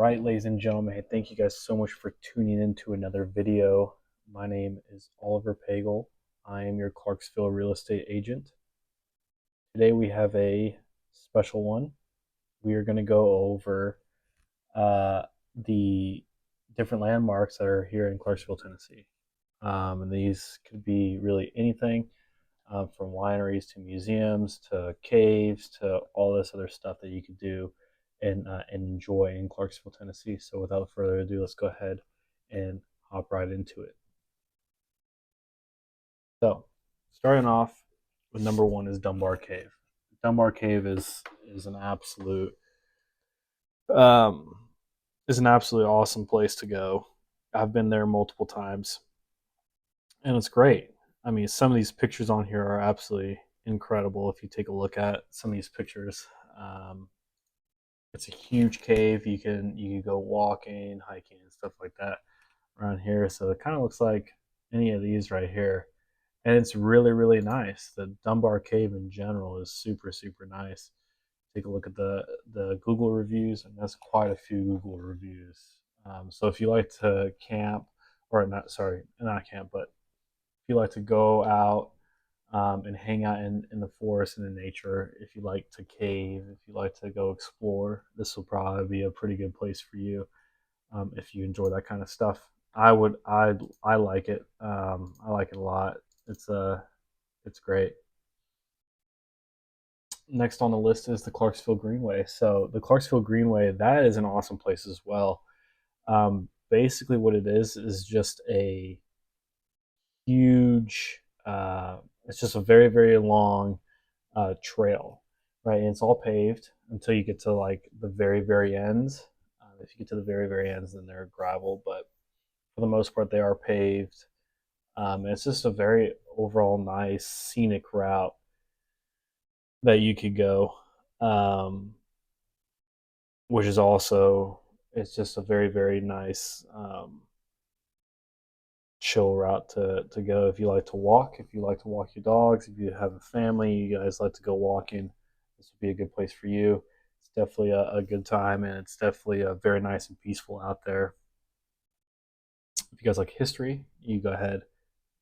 right, ladies and gentlemen, thank you guys so much for tuning in to another video. My name is Oliver Pagel. I am your Clarksville real estate agent. Today we have a special one. We are going to go over the different landmarks that are here in Clarksville, Tennessee. And these could be really anything from wineries to museums to caves to all this other stuff that you could do and enjoy in Clarksville, Tennessee. So without further ado, let's go ahead and hop right into it. So starting off with number one is Dunbar Cave. Dunbar Cave is an absolute um, is an absolutely awesome place to go. I've been there multiple times, and it's great. I mean, some of these pictures on here are absolutely incredible. If you take a look at some of these pictures, it's a huge cave. You can go walking, hiking, and stuff like that around here. So it kind of looks like any of these right here, and it's really nice. The Dunbar Cave in general is super nice. Take a look at the Google reviews, and that's quite a few Google reviews. So if you like to camp, or not camp, but if you like to go out and hang out in the forest and in nature, if you like to cave, if you like to go explore, this will probably be a pretty good place for you if you enjoy that kind of stuff. I like it. I like it a lot. It's great. Next on the list is the Clarksville Greenway. So the Clarksville Greenway, that is an awesome place as well. Basically, what it is just a huge. It's just a very long trail, right? And it's all paved until you get to like the very ends. If you get to the very ends, then they're gravel, but for the most part, they are paved. And it's just a very overall nice scenic route that you could go, um, which is also it's just a very nice chill route to go if you like to walk. If you like to walk your dogs, if you have a family, you guys like to go walking, this would be a good place for you. It's definitely a good time, and it's definitely very nice and peaceful out there. If you guys like history, you go ahead,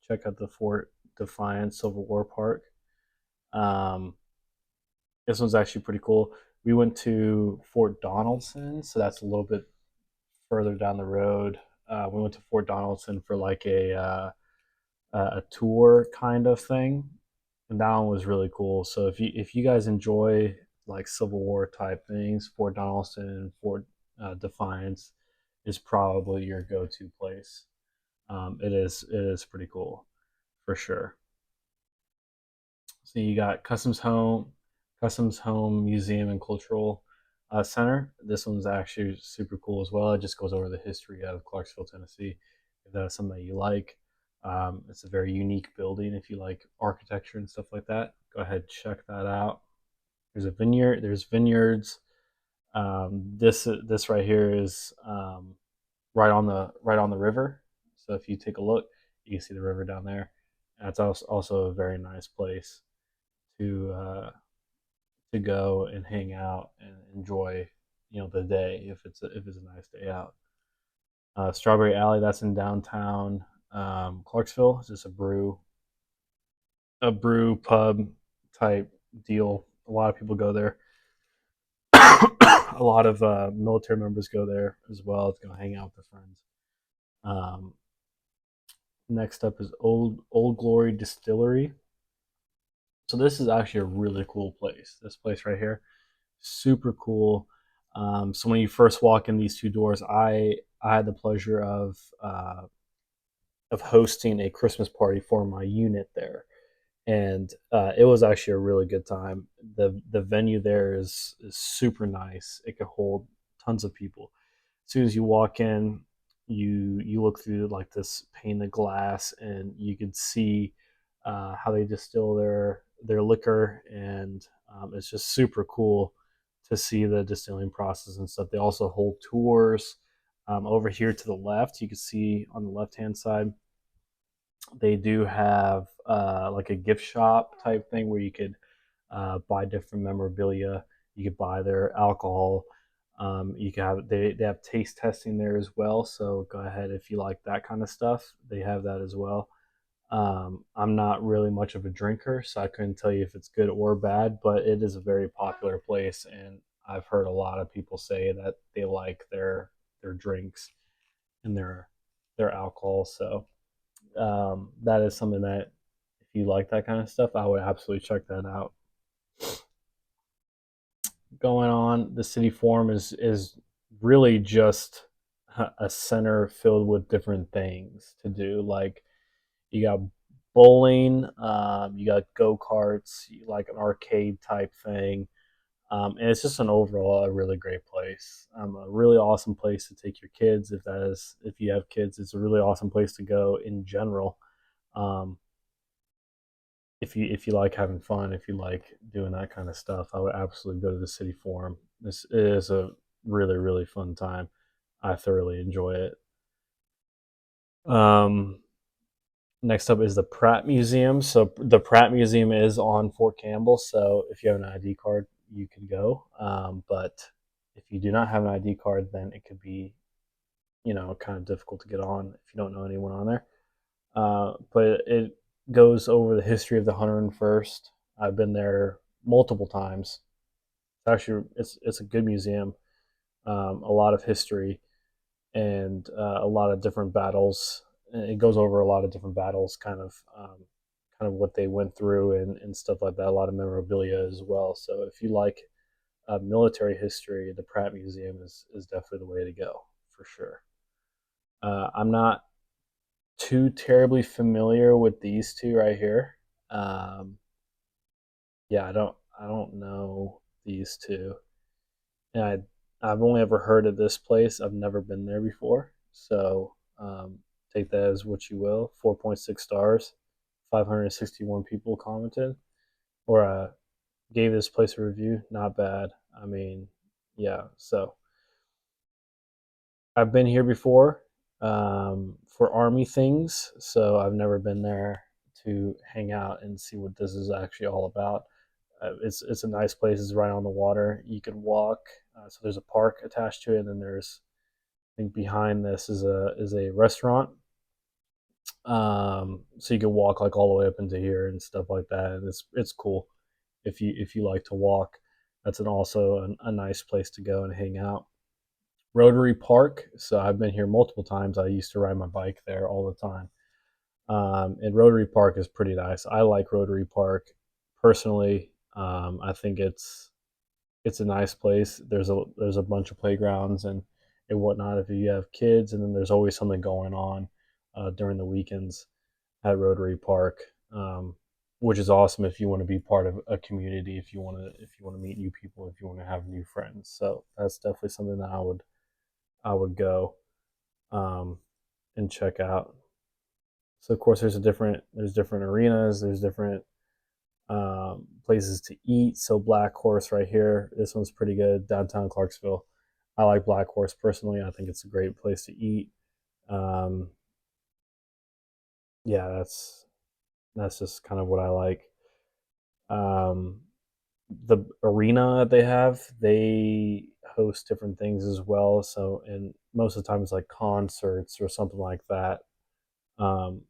check out the Fort Defiance Civil War Park. Um, this one's actually pretty cool. We went to Fort Donaldson, so that's a little bit further down the road. We went to Fort Donaldson for like a tour kind of thing, and that one was really cool. So if you guys enjoy like Civil War type things, Fort Donaldson and Fort Defiance is probably your go-to place. It is pretty cool for sure. So you got Customs Home Museum and Cultural Center. This one's actually super cool as well. It just goes over the history of Clarksville, Tennessee. If that's something that you like, it's a very unique building. If you like architecture and stuff like that, go ahead, check that out. There's a vineyard. There's vineyards. This right here is right on the river. So if you take a look, you can see the river down there. And it's also a very nice place to to go and hang out and enjoy, the day if it's a nice day out. Strawberry Alley, that's in downtown Clarksville. It's just a brew pub type deal. A lot of people go there. A lot of military members go there as well to go hang out with their friends. Um, Next up is Old Glory Distillery. So this is actually a really cool place. This place right here, super cool. So when you first walk in these two doors, I had the pleasure of hosting a Christmas party for my unit there, and it was actually a really good time. The venue there is super nice. It could hold tons of people. As soon as you walk in, you look through like this pane of glass, and you can see how they distill their liquor, and it's just super cool to see the distilling process and stuff. They also hold tours. Over here to the left, you can see on the left hand side, they do have like a gift shop type thing where you could buy different memorabilia. You could buy their alcohol. You can have they have taste testing there as well. So go ahead if you like that kind of stuff. They have that as well. I'm not really much of a drinker, so I couldn't tell you if it's good or bad, but it is a very popular place, and I've heard a lot of people say that they like their drinks and their alcohol. So that is something that if you like that kind of stuff, I would absolutely check that out. Going on, the city forum is really just a center filled with different things to do. Like you got bowling, you got go karts, like an arcade type thing, and it's just an overall a really great place. A really awesome place to take your kids if you have kids. It's a really awesome place to go in general. Um, if you like having fun, if you like doing that kind of stuff, I would absolutely go to the city forum. This is a really fun time. I thoroughly enjoy it. Um, Next up is the Pratt Museum. So the Pratt Museum is on Fort Campbell. So if you have an ID card, you can go. But if you do not have an ID card, then it could be kind of difficult to get on if you don't know anyone on there. But it goes over the history of the 101st. I've been there multiple times. It's a good museum. A lot of history and a lot of different battles. It goes over a lot of different battles, kind of what they went through and stuff like that. A lot of memorabilia as well. So if you like military history, the Pratt Museum is definitely the way to go for sure. I'm not too terribly familiar with these two right here. Um, yeah, I don't know these two, and I've only ever heard of this place. I've never been there before, so take that as what you will. 4.6 stars, 561 people commented or gave this place a review. Not bad. I mean, yeah. So I've been here before for army things, so I've never been there to hang out and see what this is actually all about. It's a nice place. It's right on the water. You can walk. So there's a park attached to it, and then there's I think behind this is a restaurant. So you can walk like all the way up into here and stuff like that, and it's cool if you like to walk. That's also a nice place to go and hang out. Rotary Park. So I've been here multiple times. I used to ride my bike there all the time. And Rotary Park is pretty nice. I like Rotary Park personally. I think it's a nice place. There's a bunch of playgrounds and whatnot if you have kids, and then there's always something going on during the weekends at Rotary Park, which is awesome if you want to be part of a community, if you want to meet new people, if you want to have new friends. So that's definitely something that I would go um, and check out. So of course there's different arenas, there's different places to eat. So Black Horse right here, this one's pretty good. Downtown Clarksville. I like Black Horse personally. I think it's a great place to eat. Um, yeah, that's just kind of what I like. Um, the arena that they host different things as well. So, and most of the time it's like concerts or something like that. Um,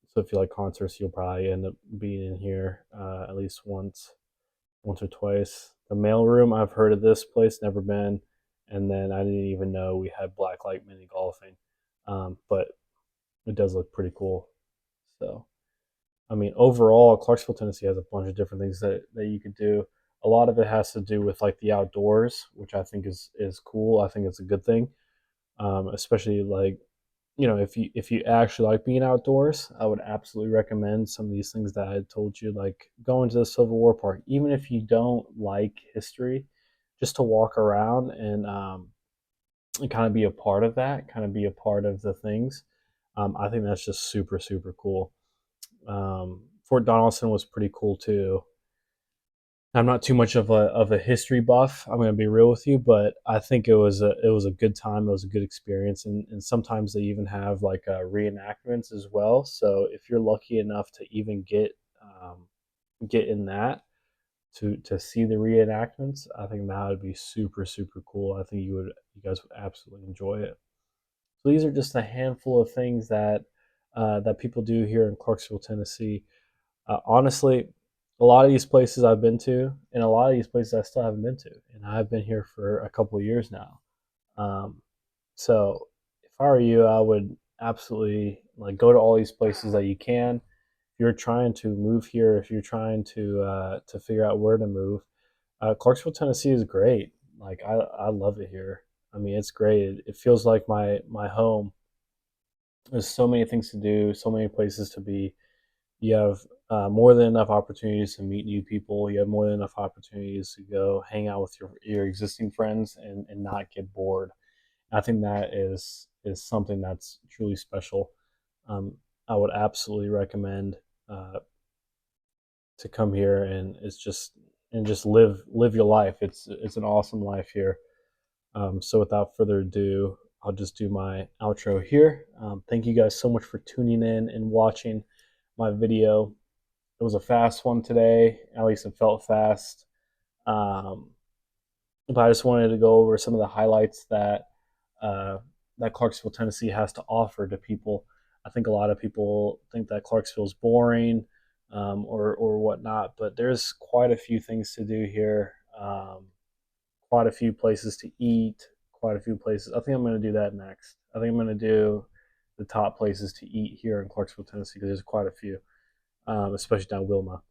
so if you like concerts, you'll probably end up being in here at least once or twice. The mailroom, I've heard of this place, never been, and then I didn't even know we had blacklight mini golfing, but it does look pretty cool. So I mean, overall, Clarksville, Tennessee has a bunch of different things that you could do. A lot of it has to do with like the outdoors, which I think is cool. I think it's a good thing, especially like if you actually like being outdoors. I would absolutely recommend some of these things that I told you, like going to the Civil War Park, even if you don't like history, just to walk around and kind of be a part of that, kind of be a part of the things. I think that's just super cool. Fort Donelson was pretty cool too. I'm not too much of a history buff. I'm going to be real with you, but I think it was a good time. It was a good experience, and sometimes they even have like reenactments as well. So if you're lucky enough to even get in that to see the reenactments, I think that would be super cool. I think you guys would absolutely enjoy it. So these are just a handful of things that people do here in Clarksville, Tennessee. Honestly, a lot of these places I've been to, and a lot of these places I still haven't been to, and I've been here for a couple of years now. Um, so if I were you, I would absolutely like go to all these places that you can. If you're trying to move here, if you're trying to figure out where to move, Clarksville, Tennessee is great. Like I love it here. I mean, it's great. It feels like my home. There's so many things to do, so many places to be. You have more than enough opportunities to meet new people. You have more than enough opportunities to go hang out with your existing friends and not get bored. I think that is something that's truly special. Um, I would absolutely recommend uh, to come here and just live your life. It's an awesome life here. So without further ado, I'll just do my outro here. Thank you guys so much for tuning in and watching my video. It was a fast one today. At least it felt fast. Um, but I just wanted to go over some of the highlights uh, that Clarksville, Tennessee has to offer to people. I think a lot of people think that Clarksville is boring or whatnot, but there's quite a few things to do here. Quite a few places to eat. Quite a few places. I think I'm going to do that next. I think I'm going to do the top places to eat here in Clarksville, Tennessee, because there's quite a few, especially down Wilma.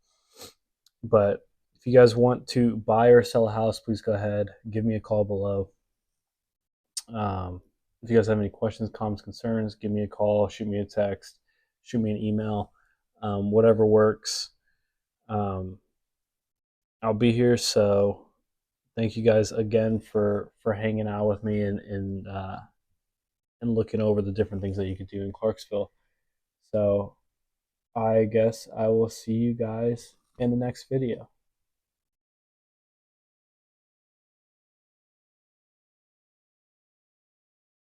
But if you guys want to buy or sell a house, please go ahead. Give me a call below. If you guys have any questions, comments, concerns, give me a call, shoot me a text, shoot me an email, whatever works. I'll be here. So thank you guys again for hanging out with me and looking over the different things that you could do in Clarksville. So I guess I will see you guys in the next video.